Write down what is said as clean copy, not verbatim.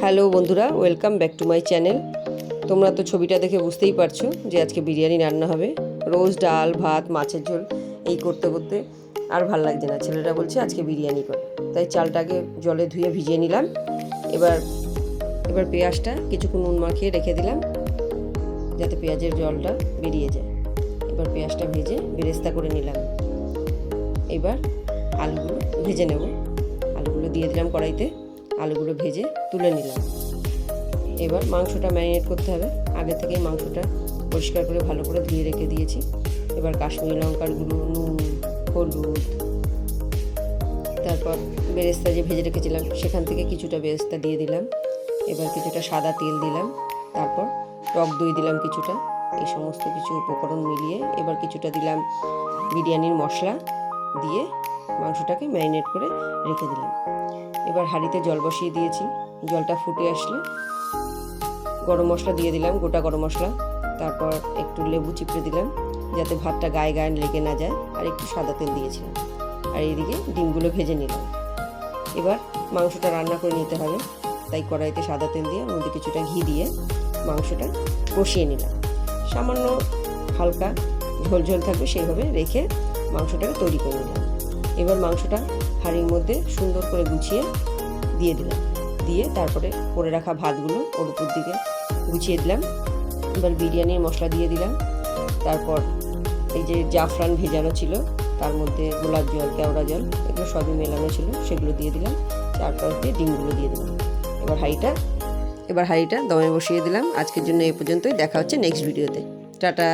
Hello বন্ধুরা, welcome back to my channel. তোমরা তো ছবিটা দেখে বুঝতেই পারছো যে আজকে বিরিয়ানি রান্না হবে। রোজ ডাল ভাত মাছের ঝোল এই করতে করতে আর ভাল লাগছে না। ছেলেরা বলছে আজকে বিরিয়ানি করে, তাই চালটাকে জলে ধুয়ে ভিজিয়ে নিলাম। এবার পেঁয়াজটা কিছুক্ষণ নুন মাখিয়ে রেখে দিলাম যাতে পেঁয়াজের জলটা বেরিয়ে যায়। এবার পেঁয়াজটা ভেজে বেরেস্তা করে নিলাম। এবার আলুগুলো ভেজে নেব। আলুগুলো দিয়ে দিলাম কড়াইতে, আলুগুলো ভেজে তুলে নিলাম। এবার মাংসটা ম্যারিনেট করতে হবে। আগে থেকেই মাংসটা পরিষ্কার করে ভালো করে ধুয়ে রেখে দিয়েছি। এবার কাশ্মীরি লঙ্কার গুঁড়ো, নুন, হলুদ, তারপর বেরেস্তা যে ভেজে রেখেছিলাম সেখান থেকে কিছুটা বেরেস্তা দিয়ে দিলাম। এবার কিছুটা সাদা তেল দিলাম, তারপর টক দই দিলাম কিছুটা। এই সমস্ত কিছু উপকরণ মিলিয়ে এবার কিছুটা দিলাম বিরিয়ানির মশলা দিয়ে মাংসটাকে ম্যারিনেট করে রেখে দিলাম। এবার হাঁড়িতে জল বসিয়ে দিয়েছি। জলটা ফুটে আসলে গরম মশলা দিয়ে দিলাম, গোটা গরম মশলা। তারপর একটু লেবু চিপড়ে দিলাম যাতে ভাতটা গায়ে গায়ে লেগে না যায়, আর একটু সাদা তেল দিয়েছিলাম। আর এইদিকে ডিমগুলো ভেজে নিলাম। এবার মাংসটা রান্না করে নিতে হবে, তাই কড়াইতে সাদা তেল দিয়ে মধ্যে কিছুটা ঘি দিয়ে মাংসটা কষিয়ে নিলাম। সামান্য হালকা ঝোল ঝোল থাকবে সেইভাবে রেখে মাংসটাকে তৈরি করে নিলাম। এবার মাংসটা হাঁড়ির মধ্যে সুন্দর করে গুছিয়ে দিয়ে দিলাম, দিয়ে তারপরে করে রাখা ভাতগুলো ওর উপর দিকে গুছিয়ে দিলাম। এবার বিরিয়ানির মশলা দিয়ে দিলাম। তারপর এই যে জাফরান ভেজানো ছিল তার মধ্যে গোলাপ জল, কেওড়া জল, এগুলো সবই মেলানো ছিল, সেগুলো দিয়ে দিলাম। তারপর দিয়ে ডিমগুলো দিয়ে দিলাম। এবার হাঁড়িটা দমে বসিয়ে দিলাম। আজকের জন্য এই পর্যন্তই। দেখা হচ্ছে নেক্সট ভিডিওতে। টাটা।